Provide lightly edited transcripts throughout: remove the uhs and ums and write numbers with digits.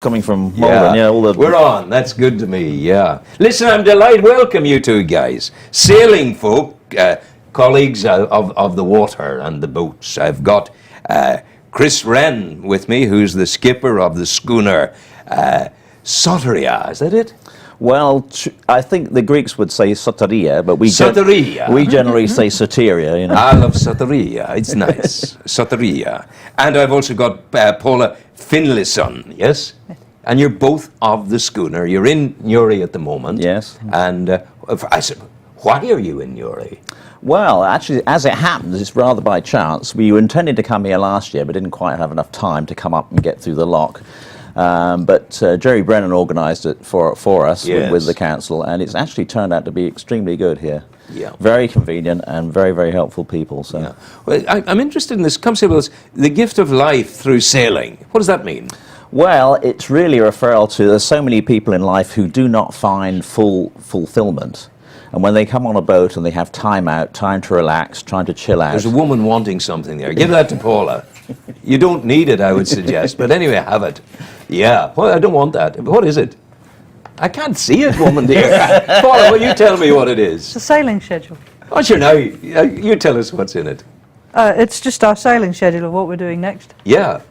Coming from Malden, yeah, all the... We're on, that's good to me, yeah. Listen, I'm delighted, welcome you two guys. Sailing folk, colleagues of the water and the boats. I've got Wren with me, who's the skipper of the schooner Soteria, is that it? Well, I think the Greeks would say soteria, but we generally say soteria, you know. I love soteria, it's nice. Soteria. And I've also got Paula Finlaysan, yes? And you're both of the schooner. You're in Newry at the moment. Yes. And I said, why are you in Newry? Well, actually, as it happens, it's rather by chance. We were intending to come here last year, but didn't quite have enough time to come up and get through the lock. But Jerry Brennan organised it for us with the council, and it's actually turned out to be extremely good here. Yeah. Very convenient and very, very helpful people. So. Yeah. Well, I'm interested in this. Come say with us, the gift of life through sailing. What does that mean? Well, it's really a referral to there's so many people in life who do not find fulfillment. And when they come on a boat and they have time out, time to relax, time to chill out. There's a woman wanting something there. Give that to Paula. You don't need it, I would suggest. But anyway, have it. Yeah. Well, I don't want that. What is it? I can't see it, woman dear. Paula, will you tell me what it is? It's a sailing schedule. Oh, sure, now you tell us what's in it. It's just our sailing schedule of what we're doing next. Yeah.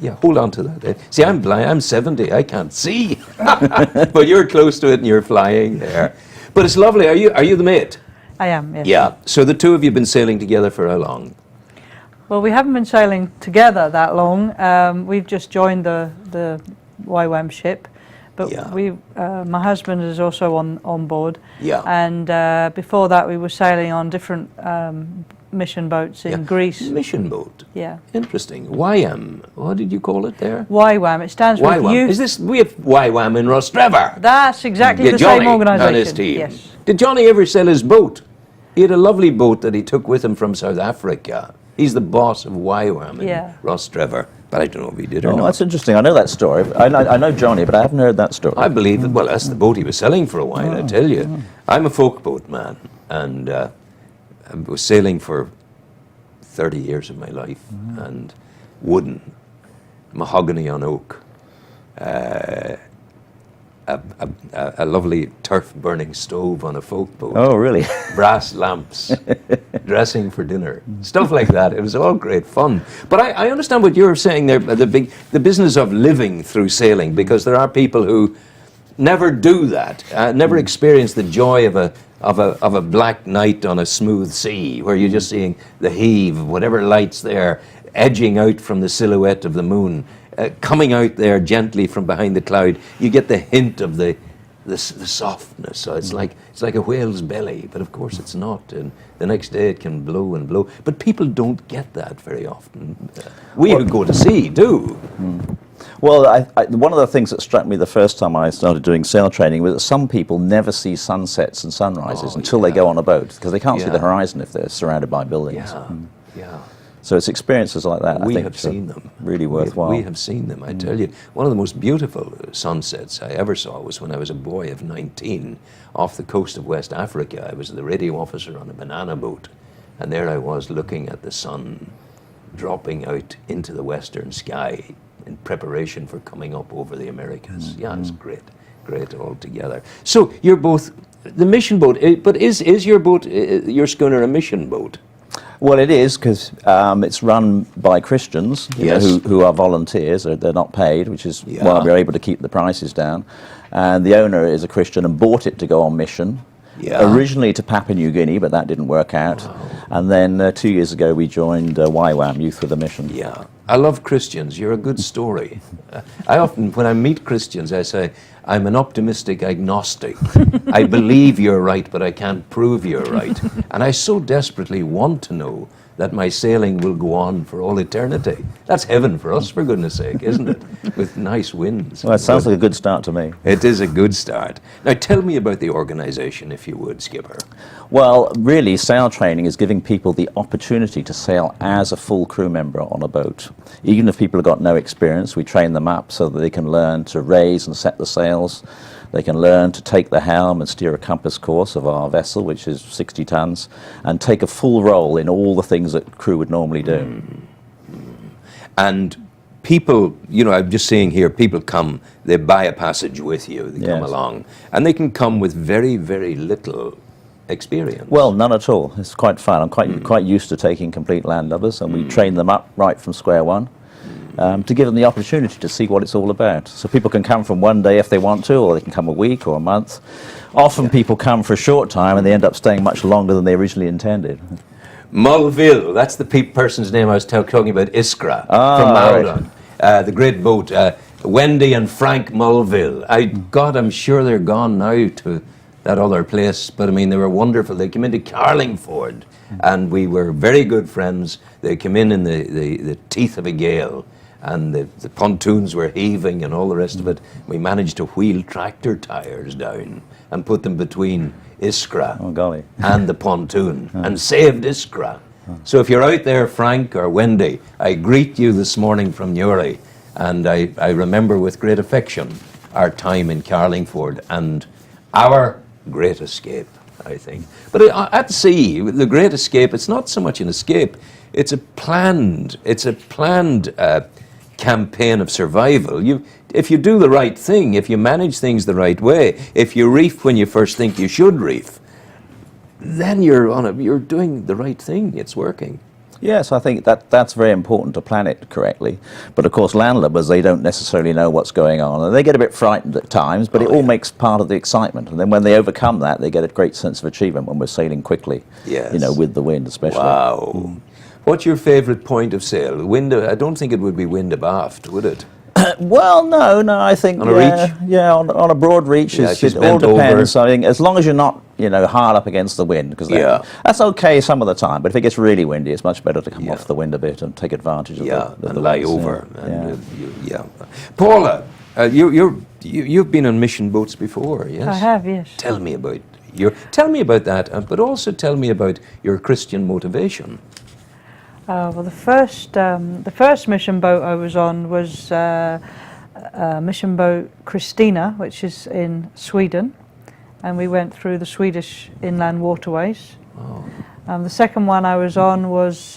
Yeah, hold on to that. See, I'm blind. I'm 70. I can't see. But you're close to it and you're flying there. But it's lovely. Are you the mate? I am, yes. Yeah. So the two of you have been sailing together for how long? Well, we haven't been sailing together that long. We've just joined the YWAM ship. But my husband is also on board. Yeah. And before that, we were sailing on different mission boats in Greece. Mission boat? Yeah. Interesting. YWAM. What did you call it there? YWAM. It stands for YWAM. Is this, we have YWAM in Rostrevor. That's exactly the Johnny same organisation. And his team. Yes. Did Johnny ever sell his boat? He had a lovely boat that he took with him from South Africa. He's the boss of YWAM in Rostrevor. But I don't know if he did or not. That's interesting. I know that story. I know Johnny, but I haven't heard that story. I believe that, well, that's the boat he was selling for a while, I tell you. I'm a folk boat man, and I was sailing for 30 years of my life, and wooden, mahogany on oak, a lovely turf-burning stove on a folk boat. Oh, really? Brass lamps, dressing for dinner, stuff like that. It was all great fun. But I understand what you're saying there, the business of living through sailing, because there are people who never do that, never experience the joy of a black night on a smooth sea, where you're just seeing the heave, whatever light's there, edging out from the silhouette of the moon. Coming out there gently from behind the cloud, you get the hint of the softness. So it's like a whale's belly, but of course it's not. And the next day it can blow and blow. But people don't get that very often. We who go to sea do. Well, one of the things that struck me the first time I started doing sail training was that some people never see sunsets and sunrises until they go on a boat, because they can't see the horizon if they're surrounded by buildings. Yeah. So it's experiences like that, I think, have seen them. Really worthwhile. We have seen them, I tell you. One of the most beautiful sunsets I ever saw was when I was a boy of 19 off the coast of West Africa. I was the radio officer on a banana boat, and there I was looking at the sun dropping out into the western sky in preparation for coming up over the Americas. Yeah, it's great altogether. So you're both the mission boat, but is your boat, your schooner, a mission boat? Well, it is, because it's run by Christians who are volunteers. They're not paid, which is why we're able to keep the prices down. And the owner is a Christian and bought it to go on mission. Originally to Papua New Guinea, but that didn't work out. And then 2 years ago we joined YWAM, Youth with a Mission. Yeah, I love Christians. You're a good story. I often, when I meet Christians, I say, I'm an optimistic agnostic. I believe you're right, but I can't prove you're right. And I so desperately want to know that my sailing will go on for all eternity. That's heaven for us, for goodness sake, isn't it? With nice winds. Well, it sounds like a good start to me. It is a good start. Now, tell me about the organisation, if you would, Skipper. Well, really, sail training is giving people the opportunity to sail as a full crew member on a boat. Even if people have got no experience, we train them up so that they can learn to raise and set the sails. They can learn to take the helm and steer a compass course of our vessel, which is 60 tons, and take a full role in all the things that crew would normally do. And people, you know, I'm just seeing here, people come, they buy a passage with you, they come along, and they can come with very, very little experience. Well, none at all. It's quite fun. I'm quite used to taking complete landlubbers, and we train them up right from square one to give them the opportunity to see what it's all about. So people can come from one day if they want to, or they can come a week or a month. Often people come for a short time, and they end up staying much longer than they originally intended. Mulville, that's the person's name I was talking about, Iskra, from Maudon. Right. The great boat, Wendy and Frank Mulville. I'm sure they're gone now to that other place, but I mean, they were wonderful. They came into Carlingford, and we were very good friends. They came in the teeth of a gale, and the pontoons were heaving and all the rest of it. We managed to wheel tractor tires down and put them between Iskra and the pontoon and saved Iskra. So if you're out there, Frank or Wendy, I greet you this morning from Newry, and I remember with great affection our time in Carlingford and our great escape, I think. But at sea, the great escape, it's not so much an escape, it's a planned campaign of survival. If you do the right thing, if you manage things the right way, if you reef when you first think you should reef, then you're doing the right thing. It's working. Yes, I think that's very important to plan it correctly. But of course, landlubbers, they don't necessarily know what's going on, and they get a bit frightened at times, but it all makes part of the excitement. And then when they overcome that, they get a great sense of achievement when we're sailing quickly, with the wind especially. Wow. What's your favourite point of sail? I don't think it would be wind abaft, would it? Well, no, I think on a reach? Yeah, on a broad reach, it all depends. I think as long as you're not, hard up against the wind, because that's okay some of the time. But if it gets really windy, it's much better to come off the wind a bit and take advantage of the lie winds, over. Paula, you've been on mission boats before, yes? I have, yes. Tell me about that, but also tell me about your Christian motivation. Well, the first mission boat I was on was mission boat Christina, which is in Sweden, and we went through the Swedish inland waterways. The second one I was on was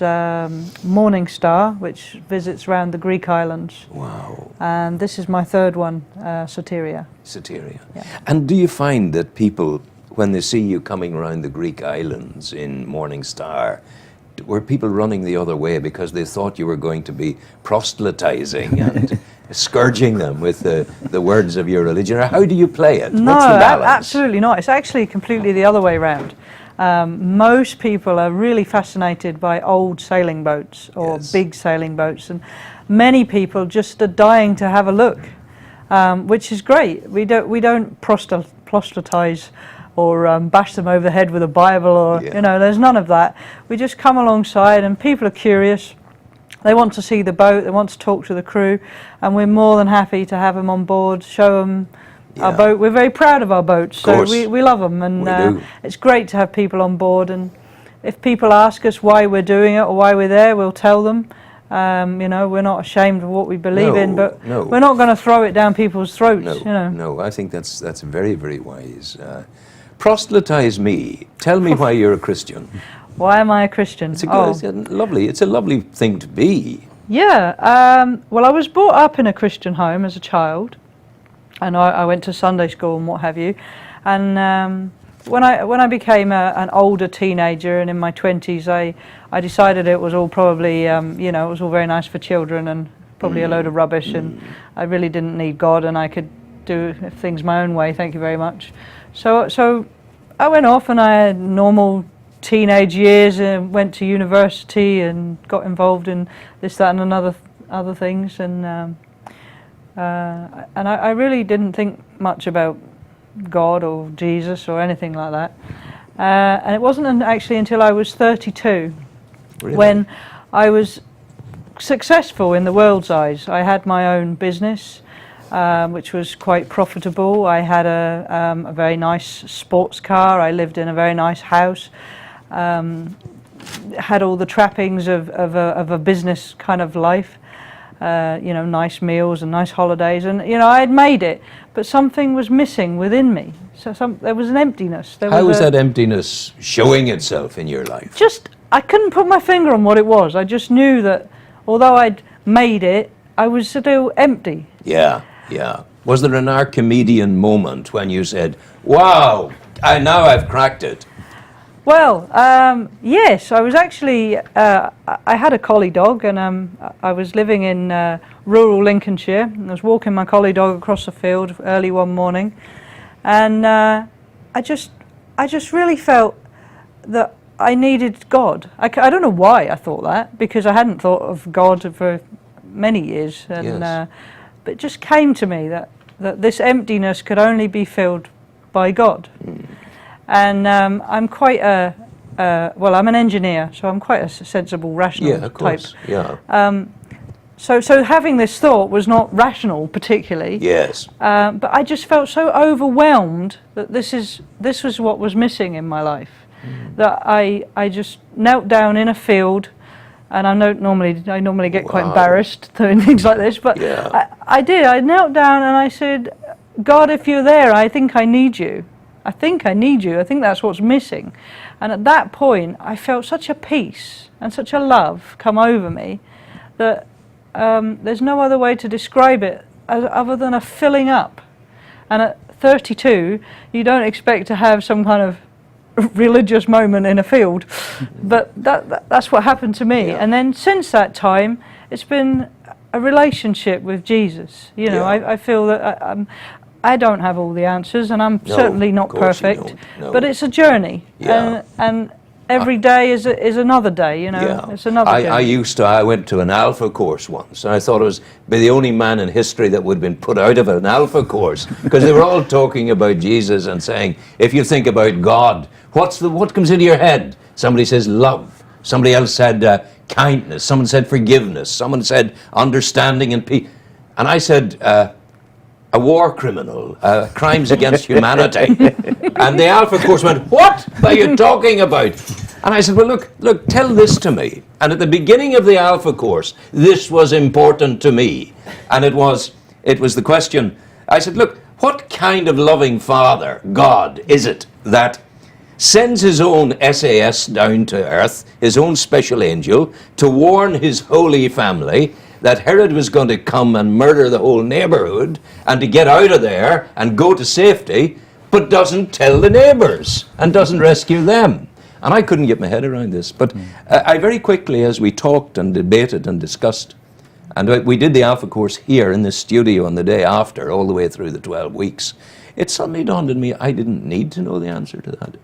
Morning Star, which visits around the Greek islands. Wow! And this is my third one, Soteria. Soteria. Yeah. And do you find that people, when they see you coming around the Greek islands in Morning Star, were people running the other way because they thought you were going to be proselytizing and scourging them with the words of your religion? Or how do you play it? No, what's the balance? Absolutely not. It's actually completely the other way around. Most people are really fascinated by old sailing boats or big sailing boats, and many people just are dying to have a look, which is great. We don't proselytize or bash them over the head with a Bible, or there's none of that. We just come alongside, and people are curious. They want to see the boat, they want to talk to the crew, and we're more than happy to have them on board, show them our boat. We're very proud of our boats, so we love them, and it's great to have people on board. And if people ask us why we're doing it or why we're there, we'll tell them. We're not ashamed of what we believe in, but we're not going to throw it down people's throats. No, I think that's very, very wise. Proselytize me. Tell me why you're a Christian. Why am I a Christian? It's a lovely thing to be. Yeah. Well, I was brought up in a Christian home as a child, and I went to Sunday school and what have you. And when I became an older teenager and in my 20s, I decided it was all probably it was all very nice for children and probably a load of rubbish, and I really didn't need God, and I could do things my own way. Thank you very much. So I went off, and I had normal teenage years and went to university and got involved in this, that, and other things, and I really didn't think much about God or Jesus or anything like that. And it wasn't actually until I was 32 when I was successful in the world's eyes. I had my own business, which was quite profitable. I had a very nice sports car. I lived in a very nice house. Had all the trappings of a business kind of life. Nice meals and nice holidays, and I had made it, but something was missing within me. So there was an emptiness. How was that emptiness showing itself in your life? I couldn't put my finger on what it was. I just knew that although I'd made it, I was still empty. Yeah, yeah. Was there an Archimedean moment when you said, wow, now I've cracked it? Well, yes, I was actually, I had a collie dog, and I was living in rural Lincolnshire, and I was walking my collie dog across the field early one morning, and I just really felt that I needed God. I don't know why I thought that, because I hadn't thought of God for many years, and Yes. but it just came to me that this emptiness could only be filled by God. And I'm quite well, I'm an engineer, so I'm quite a sensible, rational Yeah, of type. course. Yeah. So having this thought was not rational particularly. Yes. But I just felt so overwhelmed that this was what was missing in my life. That I just knelt down in a field, and I normally get quite embarrassed doing things like this, but Yeah. I did. I knelt down and I said, God, if you're there, I think I need you. I think I need you. I think that's what's missing. And at that point, I felt such a peace and such a love come over me that there's no other way to describe it other than a filling up. And at 32, you don't expect to have some kind of religious moment in a field, but that's what happened to me. Yeah. And then since that time, it's been a relationship with Jesus. You know, Yeah. I feel that I don't have all the answers, and I'm No, certainly not of course you perfect, don't, no. but it's a journey. Yeah. And every day is another day, you know. Yeah. It's another journey. I went to an Alpha course once, and I thought I was the only man in history that would have been put out of an Alpha course, because they were all talking about Jesus and saying, if you think about God, what comes into your head? Somebody says love. Somebody else said kindness. Someone said forgiveness. Someone said understanding and peace. And I said, a war criminal, crimes against humanity. And the Alpha course went, what are you talking about? And I said, well, look, tell this to me. And at the beginning of the Alpha course, this was important to me. And it was the question, I said, look, what kind of loving Father, God, is it that sends his own SAS down to earth, his own special angel, to warn his holy family that Herod was going to come and murder the whole neighborhood and to get out of there and go to safety, but doesn't tell the neighbors and doesn't rescue them? And I couldn't get my head around this. But I very quickly, as we talked and debated and discussed, and we did the Alpha course here in the studio on the day after, all the way through the 12 weeks, it suddenly dawned on me I didn't need to know the answer to that.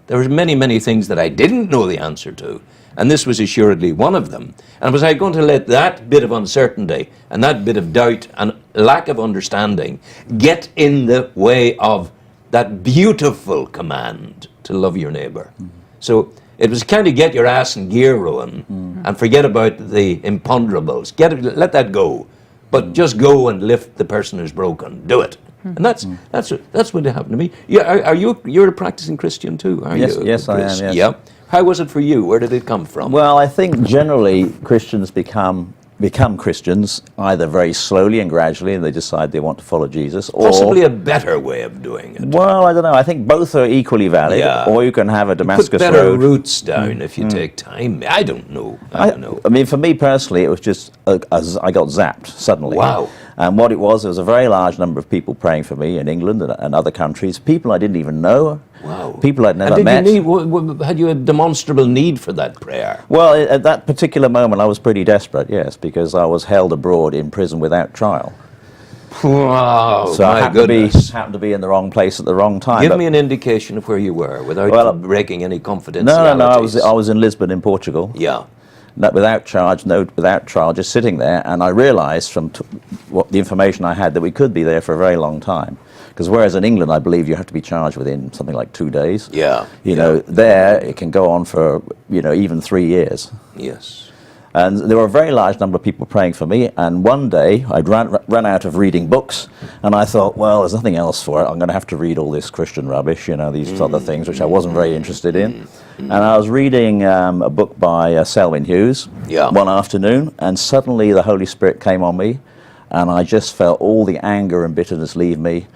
There were many, many things that I didn't know the answer to, and this was assuredly one of them. And was I going to let that bit of uncertainty and that bit of doubt and lack of understanding get in the way of that beautiful command to love your neighbour? So it was kind of get your ass in gear, Rowan, and forget about the imponderables. Let that go, but just go and lift the person who's broken. Do it. And that's what happened to me. Yeah, you're a practicing Christian too, are you? Yes, I am. Yes. Yeah. How was it for you? Where did it come from? Well, I think generally Christians become Christians either very slowly and gradually, and they decide they want to follow Jesus, or possibly a better way of doing it. Well, I don't know. I think both are equally valid. Yeah. Or you can have a Damascus Put better Road. roots down if you take time. I don't know. I don't know. I mean, for me personally, it was just as I got zapped suddenly. Wow. And what it was, there was a very large number of people praying for me in England and other countries. People I didn't even know. Wow. People I'd never And met. had you a demonstrable need for that prayer? Well, at that particular moment, I was pretty desperate, yes, because I was held abroad in prison without trial. Wow, So I my happened goodness. to be in the wrong place at the wrong time. Give but- me an indication of where you were without breaking any confidentiality. No. I was in Lisbon, in Portugal. Yeah. Without trial, just sitting there, and I realised from what the information I had that we could be there for a very long time. Because whereas in England, I believe you have to be charged within something like 2 days. Yeah. You know, there it can go on for even 3 years. Yes. And there were a very large number of people praying for me. And one day I'd run out of reading books, and I thought, well, there's nothing else for it. I'm going to have to read all this Christian rubbish, these other things which I wasn't very interested in. And I was reading a book by Selwyn Hughes one afternoon, and suddenly the Holy Spirit came on me, and I just felt all the anger and bitterness leave me.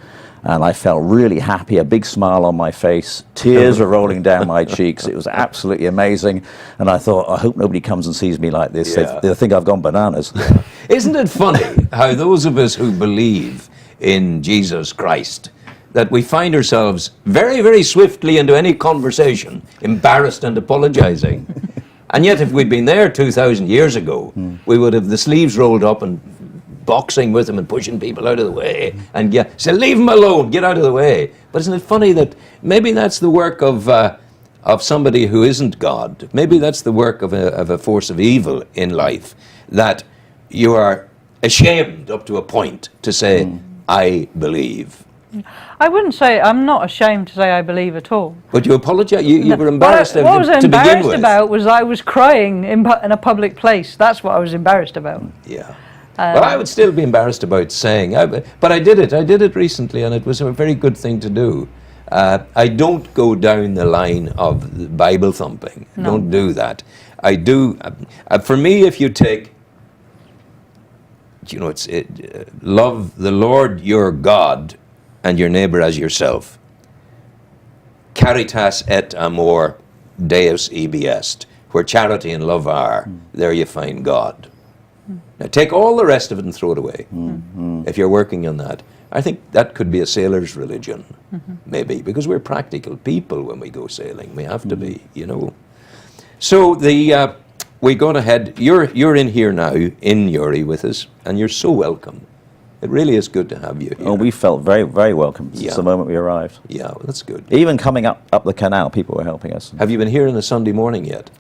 and I felt really happy, a big smile on my face, tears were rolling down my cheeks. It was absolutely amazing, and I thought, I hope nobody comes and sees me like this. They'll think I've gone bananas. Yeah. Isn't it funny how those of us who believe in Jesus Christ, that we find ourselves very, very swiftly into any conversation embarrassed and apologizing. And yet if we'd been there 2,000 years ago, we would have the sleeves rolled up and boxing with them and pushing people out of the way and say, leave them alone, get out of the way. But isn't it funny that maybe that's the work of somebody who isn't God? Maybe that's the work of a force of evil in life, that you are ashamed up to a point to say, I believe. I wouldn't say, I'm not ashamed to say I believe at all. But you apologize, you were embarrassed what I was to begin embarrassed with. about was I was crying in a public place. That's what I was embarrassed about. Yeah. Well, I would still be embarrassed about saying, but I did it recently, and it was a very good thing to do. I don't go down the line of Bible thumping. No. Don't do that. I do, for me, if you take, love the Lord your God and your neighbor as yourself. Caritas et amor Deus ibi est. Where charity and love are, there you find God. Now take all the rest of it and throw it away. If you're working on that. I think that could be a sailor's religion, maybe, because we're practical people when we go sailing. We have to be, So we go ahead. You're in here now, in Uri with us, and you're so welcome. It really is good to have you here. Oh, we felt very, very welcome since the moment we arrived. Yeah, well, that's good. Even coming up the canal, people were helping us. Have you been here on a Sunday morning yet?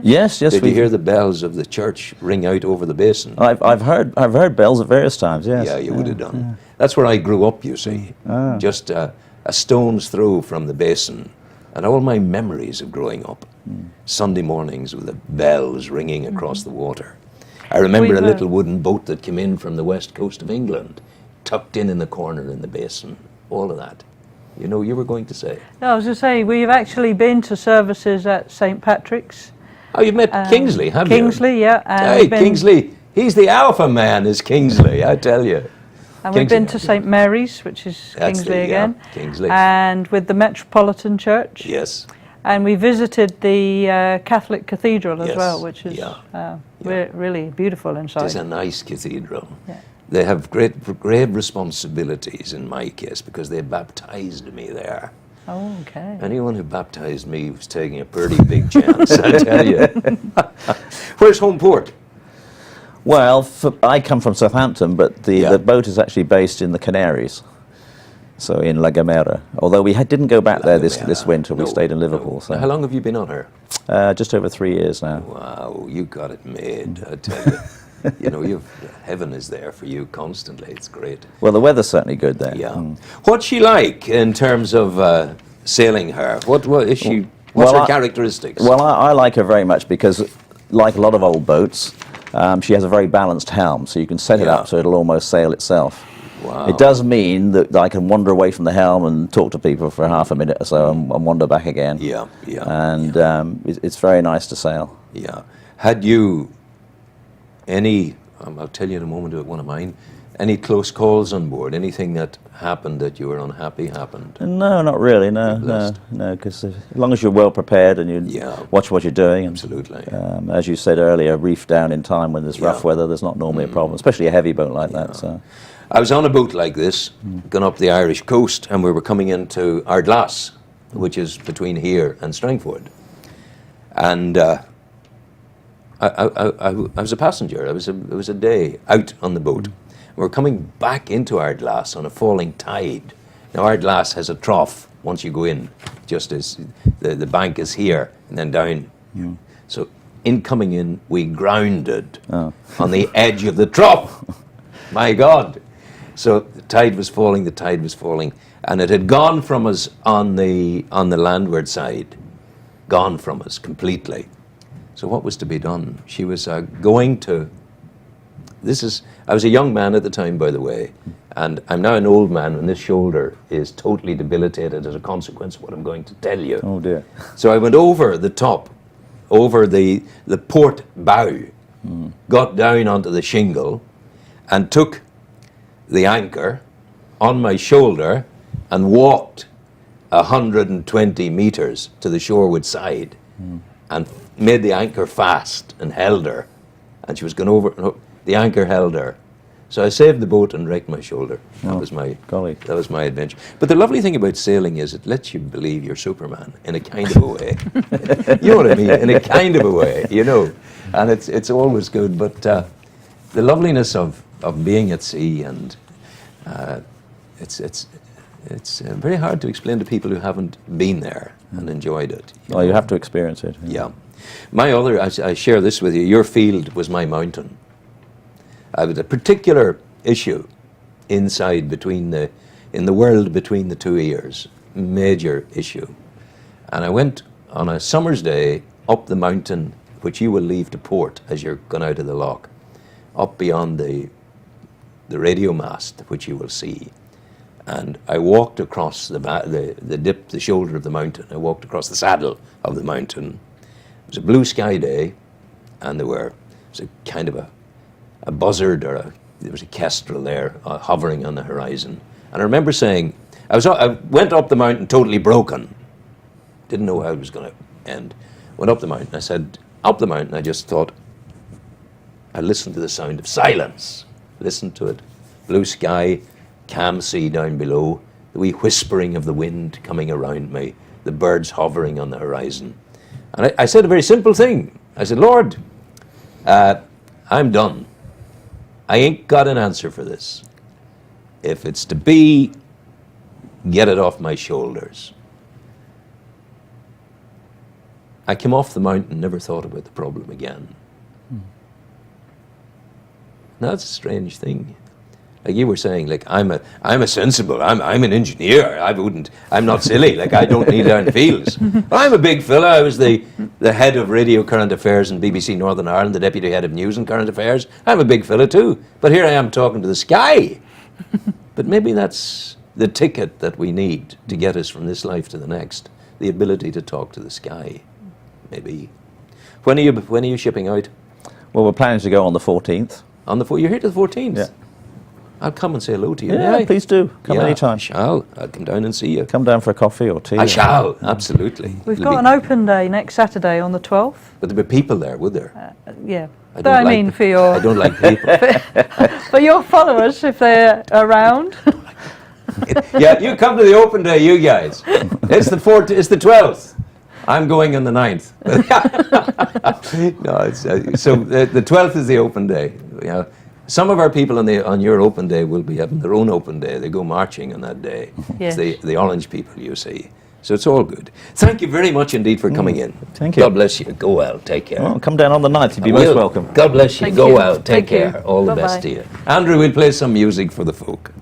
Yes. Did you hear the bells of the church ring out over the basin? I've heard bells at various times. Yes. Yeah, you would have done. Yeah. That's where I grew up. You see, just a stone's throw from the basin, and all my memories of growing up, Sunday mornings with the bells ringing across the water. I remember a little wooden boat that came in from the west coast of England, tucked in the corner in the basin. All of that. You were going to say. No, I was going to say, we've actually been to services at St. Patrick's. Oh, you've met Kingsley, have you? Kingsley, yeah. Hey, Kingsley, he's the alpha man, is Kingsley, I tell you. And we've been to St. Mary's, which is Kingsley again. Kingsley. And with the Metropolitan Church. Yes. And we visited the Catholic Cathedral as well, which is really beautiful inside. It's a nice cathedral. Yeah. They have great responsibilities in my case because they baptized me there. Oh, okay. Anyone who baptized me was taking a pretty big chance, I tell you. Where's home port? Well, I come from Southampton, but the boat is actually based in the Canaries, so in La Gomera. Although we didn't go back there this winter, we stayed in Liverpool. So. How long have you been on her? Just over 3 years now. Wow, you got it made, I tell you. Heaven is there for you constantly. It's great. Well, the weather's certainly good there. Yeah. What's she like in terms of sailing her? What is she? What's her characteristics? Well, I like her very much because, like a lot of old boats, she has a very balanced helm, so you can set it up so it'll almost sail itself. Wow. It does mean that I can wander away from the helm and talk to people for half a minute or so and wander back again. Yeah. And it's very nice to sail. Yeah. Had you any, I'll tell you in a moment about one of mine, any close calls on board? Anything that happened that you were unhappy happened? No, not really, no, because as long as you're well prepared and you watch what you're doing. Absolutely. And, as you said earlier, reef down in time when there's rough weather, there's not normally a problem, especially a heavy boat like that. So. I was on a boat like this, going up the Irish coast, and we were coming into Ardglass, which is between here and Strangford. And I was a passenger. It was a day out on the boat. We're coming back into Ardglass on a falling tide. Now Ardglass has a trough once you go in, just as the bank is here and then down. So in coming in, we grounded on the edge of the trough. My God! So the tide was falling, and it had gone from us on the landward side, gone from us completely. So what was to be done? She was going to, I was a young man at the time, by the way, and I'm now an old man, and this shoulder is totally debilitated as a consequence of what I'm going to tell you. Oh dear. So I went over the top, over the port bow, got down onto the shingle, and took the anchor on my shoulder and walked 120 meters to the shoreward side and made the anchor fast and held her. And she was going over, no, the anchor held her. So I saved the boat and wrecked my shoulder. That was my adventure. But the lovely thing about sailing is it lets you believe you're Superman in a kind of a way. You know what I mean? In a kind of a way, you know. And it's always good. But the loveliness of being at sea, and it's very hard to explain to people who haven't been there and enjoyed it. Well, you have to experience it. Yeah. My other, I share this with you, your field was my mountain. I had a particular issue inside in the world between the two ears, major issue. And I went on a summer's day up the mountain, which you will leave to port as you're going out of the lock, up beyond the radio mast, which you will see. And I walked across the shoulder of the mountain. I walked across the saddle of the mountain. It was a blue sky day, and there was a kind of a buzzard, or there was a kestrel there hovering on the horizon. And I remember saying, I went up the mountain totally broken. Didn't know how it was going to end. Went up the mountain. I said, up the mountain, I just thought, I listened to the sound of silence. Listened to it. Blue sky, calm sea down below, the wee whispering of the wind coming around me, the birds hovering on the horizon. And I said a very simple thing. I said, Lord, I'm done. I ain't got an answer for this. If it's to be, get it off my shoulders. I came off the mountain, never thought about the problem again. Now, that's a strange thing. Like you were saying, like I'm a sensible, I'm an engineer. I'm not silly. Like I don't kneel down fields. But I'm a big fella. I was the head of radio current affairs in BBC Northern Ireland, the deputy head of news and current affairs. I'm a big fella too. But here I am talking to the sky. But maybe that's the ticket that we need to get us from this life to the next. The ability to talk to the sky. Maybe. When are you shipping out? Well, we're planning to go on the 14th. You're here to the 14th. Yeah. I'll come and say hello to you. Yeah, please do. Come anytime. I shall. I'll come down and see you. Come down for a coffee or tea. I shall, absolutely. We've got an open day next Saturday on the 12th. But there'll be people there, would there? Yeah. I mean for your... I don't like people. for your followers, if they're around. Yeah, you come to the open day, you guys. It's the 12th. I'm going on the 9th. No, so the 12th is the open day. Yeah. Some of our people on your open day will be having their own open day. They go marching on that day. Yes. It's the orange people, you see. So it's all good. Thank you very much indeed for coming in. Thank you. God bless you. Go well. Take care. Well, come down on the 9th. You'd be most welcome. God bless you. Thank Go you. well. Take Thank you. care. All the Bye-bye. best to you. Andrew, we'll play some music for the folk.